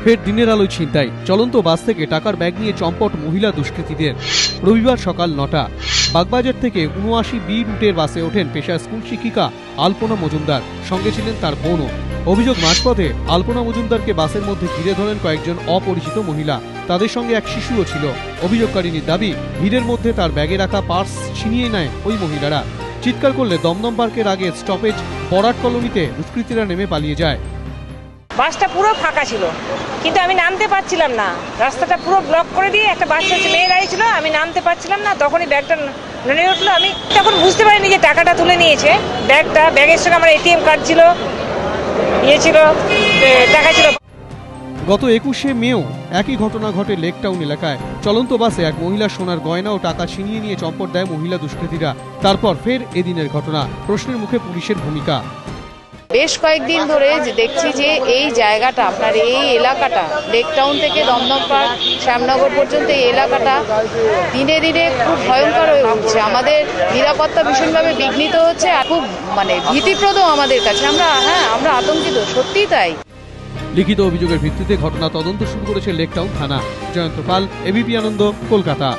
ফের দিনের আলোয় ছিনতাই। চলন্ত বাস থেকে টাকার ব্যাগ নিয়ে চম্পট মহিলা দুষ্কৃতীদের। রবিবার সকাল ৯টা বাগবাজার থেকে ৭৯B রুটের বাসে ওঠেন পেশার স্কুল শিক্ষিকা আলপনা মজুমদার। সঙ্গে ছিলেন তার বোনও। অভিযোগ, মাঝপথে আলপনা মজুমদারকে বাসের মধ্যে ঘিরে ধরেন কয়েকজন অপরিচিত মহিলা। তাদের সঙ্গে এক শিশুও ছিল। অভিযোগকারিনীর দাবি, ভিড়ের মধ্যে তার ব্যাগে রাখা পার্স ছিনিয়ে নেয় ওই মহিলারা। চিৎকার করলে দমদম পার্কের আগে স্টপেজ বরাট কলোনিতে দুষ্কৃতীরা নেমে পালিয়ে যায়। বাসটা পুরো ফাঁকা ছিল, কিন্তু আমি নামতে পারছিলাম না। রাস্তাটা পুরো ব্লক করে দিয়ে একটা বাচ্চা মেয়ে দাঁড়িয়েছিল, আমি নামতে পারছিলাম না। তখনই ব্যাগটা নেমে উঠলো। আমি তখন বুঝতে পারিনি যে টাকাটা তুলে নিয়েছে। ব্যাগের সঙ্গে আমার ATM কার্ড ছিল, ছিল, টাকা ছিল। গত ২১শে মেও একই ঘটনা ঘটে লেক টাউন এলাকায়। চলন্ত বাসে এক মহিলার সোনার গয়না ও টাকা ছিনিয়ে নিয়ে চম্পট দেয় মহিলা দুষ্কৃতীরা। তারপর ফের এদিনের ঘটনা। প্রশ্নের মুখে পুলিশের ভূমিকা। বেশ কয়েকদিন ধরে দেখছি যে এই জায়গাটা, আপনার এই এলাকাটা, লেক টাউন থেকে দমদম পার্ক শ্যামনগর পর্যন্ত এই এলাকাটা দিনে দিনে খুব ভয়ঙ্কর হয়ে উঠছে। আমাদের নিরাপত্তা ভীষণভাবে বিঘ্নিত হচ্ছে, আর খুব ভীতিপ্রদ আমাদের কাছে। আমরা আতঙ্কিত, সত্যিই তাই। লিখিত অভিযোগের ভিত্তিতে ঘটনা তদন্ত শুরু করেছে লেক টাউন থানা। জয়ন্ত পাল, ABP আনন্দ, কলকাতা।